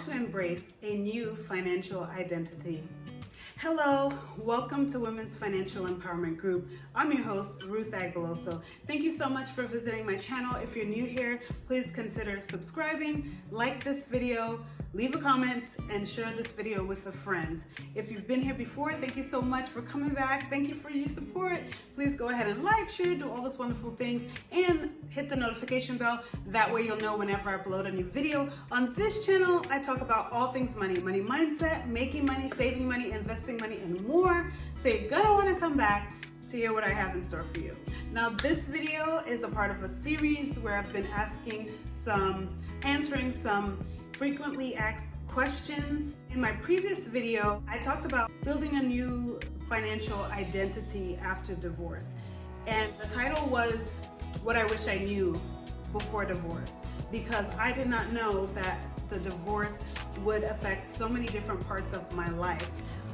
to embrace a new financial identity. Hello, welcome to Women's Financial Empowerment Group. I'm your host, Ruth Aguiloso. Thank you so much for visiting my channel. If you're new here, please consider subscribing, like this video, leave a comment, and share this video with a friend. If you've been here before, thank you so much for coming back. Thank you for your support. Please go ahead and like, share, do all those wonderful things, and hit the notification bell. That way you'll know whenever I upload a new video. On this channel, I talk about all things money, money mindset, making money, saving money, investing money, and more. So you're gonna wanna come back to hear what I have in store for you. Now, this video is a part of a series where I've been answering some frequently asked questions. In my previous video, I talked about building a new financial identity after divorce. And the title was What I Wish I Knew Before Divorce, because I did not know that the divorce would affect so many different parts of my life.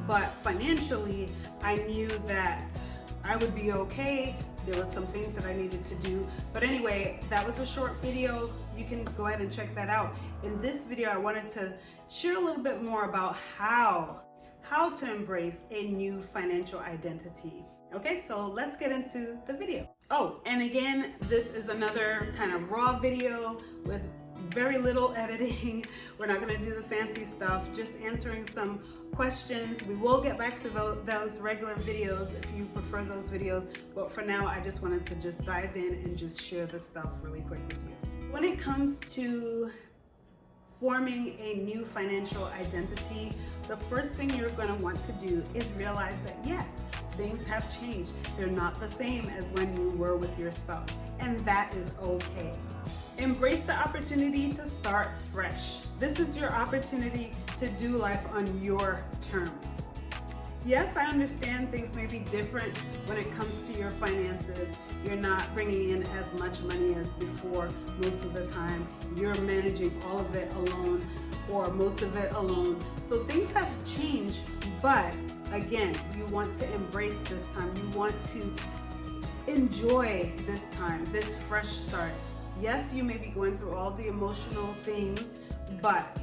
But financially, I knew that I would be okay. There were some things that I needed to do. But anyway, that was a short video. You can go ahead and check that out. In this video, I wanted to share a little bit more about how to embrace a new financial identity. Okay, so let's get into the video. Oh, and again, this is another kind of raw video with very little editing. We're not gonna do the fancy stuff, just answering some questions. We will get back to those regular videos if you prefer those videos, but for now, I just wanted to just dive in and just share this stuff really quick with you. When it comes to forming a new financial identity, the first thing you're gonna want to do is realize that yes, things have changed. They're not the same as when you were with your spouse, and that is okay. Embrace the opportunity to start fresh. This is your opportunity to do life on your terms. Yes, I understand things may be different when it comes to your finances. You're not bringing in as much money as before most of the time. You're managing all of it alone or most of it alone. So things have changed, but again, you want to embrace this time. You want to enjoy this time, this fresh start. Yes, you may be going through all the emotional things, but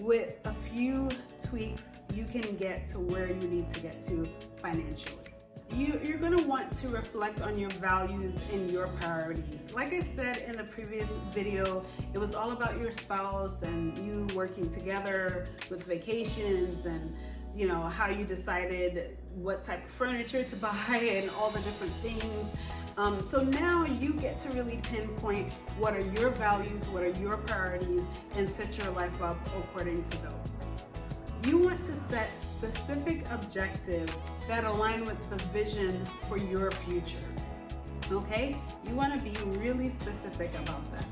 with a few tweaks, you can get to where you need to get to financially. You're gonna want to reflect on your values and your priorities. Like I said in the previous video, it was all about your spouse and you working together with vacations and how you decided what type of furniture to buy and all the different things. So now you get to really pinpoint what are your values, what are your priorities, and set your life up according to those. You want to set specific objectives that align with the vision for your future, okay? You want to be really specific about that.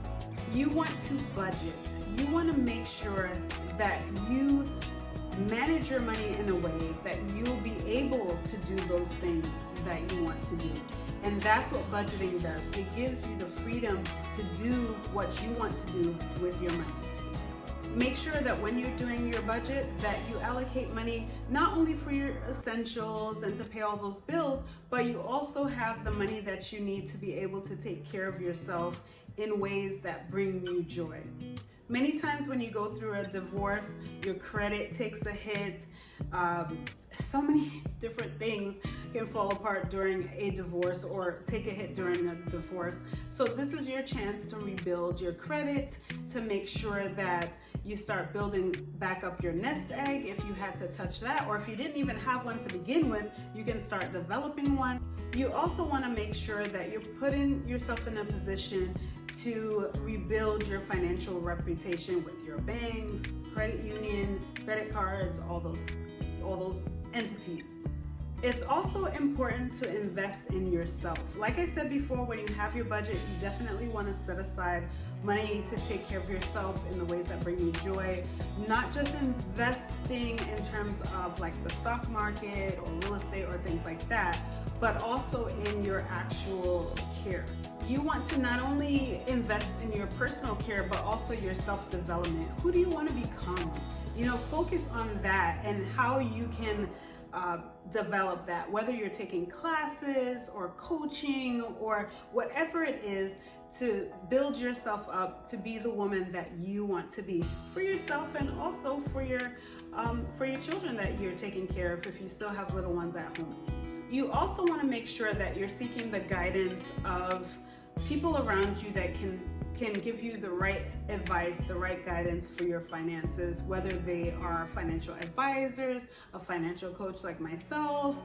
You want to budget. You want to make sure that you manage your money in a way that you'll be able to do those things that you want to do. And that's what budgeting does. It gives you the freedom to do what you want to do with your money. Make sure that when you're doing your budget that you allocate money not only for your essentials and to pay all those bills, but you also have the money that you need to be able to take care of yourself in ways that bring you joy. Many times when you go through a divorce, your credit takes a hit. So many different things can fall apart during a divorce or take a hit during a divorce. So this is your chance to rebuild your credit, to make sure that you start building back up your nest egg if you had to touch that, or if you didn't even have one to begin with, you can start developing one. You also want to make sure that you're putting yourself in a position to rebuild your financial reputation with your banks, credit union, credit cards, all those entities. It's also important to invest in yourself. Like I said before, when you have your budget, you definitely want to set aside money to take care of yourself in the ways that bring you joy. Not just investing in terms of like the stock market or real estate or things like that, but also in your actual care. You want to not only invest in your personal care, but also your self-development. Who do you want to become? Focus on that and how you can develop that, whether you're taking classes or coaching or whatever it is, to build yourself up to be the woman that you want to be for yourself, and also for your children that you're taking care of if you still have little ones at home. You also want to make sure that you're seeking the guidance of people around you that can give you the right advice, the right guidance for your finances, whether they are financial advisors, a financial coach like myself,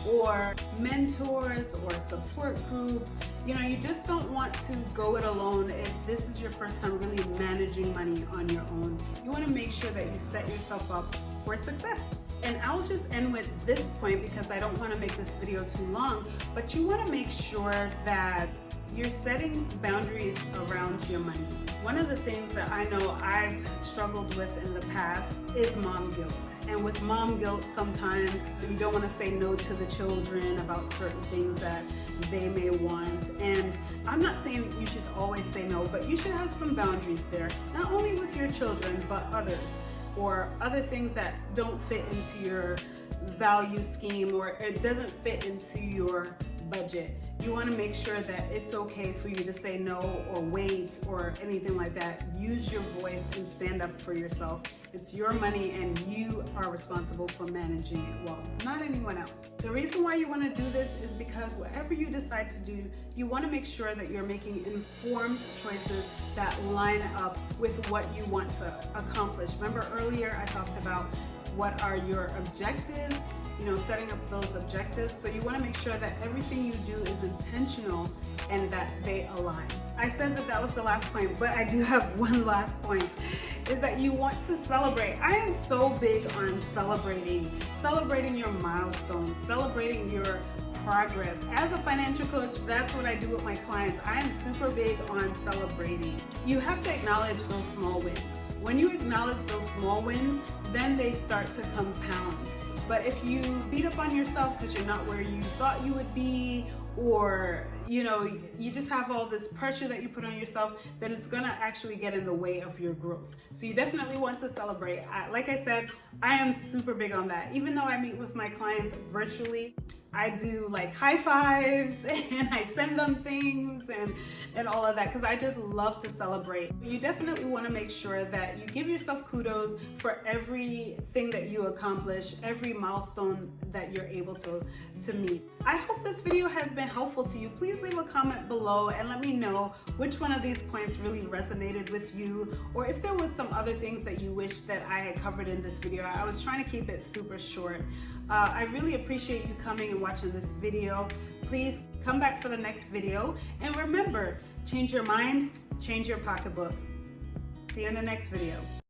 or mentors or a support group. You know, you just don't want to go it alone if this is your first time really managing money on your own. You want to make sure that you set yourself up for success. And I'll just end with this point because I don't want to make this video too long, but you want to make sure that you're setting boundaries around your money. One of the things that I know I've struggled with in the past is mom guilt. And with mom guilt, sometimes you don't want to say no to the children about certain things that they may want. And I'm not saying you should always say no, but you should have some boundaries there, not only with your children, but others, or other things that don't fit into your value scheme, or it doesn't fit into your budget. You want to make sure that it's okay for you to say no or wait or anything like that. Use your voice and stand up for yourself. It's your money and you are responsible for managing it well, not anyone else. The reason why you want to do this is because whatever you decide to do, you want to make sure that you're making informed choices that line up with what you want to accomplish. Remember earlier I talked about what are your objectives, setting up those objectives. So you want to make sure that everything you do is intentional and that they align. I said that was the last point, but I do have one last point, is that you want to celebrate. I am so big on celebrating your milestones, celebrating your progress. As a financial coach, that's what I do with my clients. I am super big on celebrating. You have to acknowledge those small wins. When you acknowledge those small wins, then they start to compound. But if you beat up on yourself because you're not where you thought you would be, or you just have all this pressure that you put on yourself, then it's gonna actually get in the way of your growth. So you definitely want to celebrate. Like I said, I am super big on that. Even though I meet with my clients virtually, I do like high fives and I send them things and all of that, because I just love to celebrate. You definitely want to make sure that you give yourself kudos for everything that you accomplish, every milestone that you're able to meet. I hope this video has been helpful to you. Please leave a comment below and let me know which one of these points really resonated with you, or if there was some other things that you wish that I had covered in this video. I was trying to keep it super short. I really appreciate you coming and watching this video. Please come back for the next video. And remember, change your mind, change your pocketbook. See you in the next video.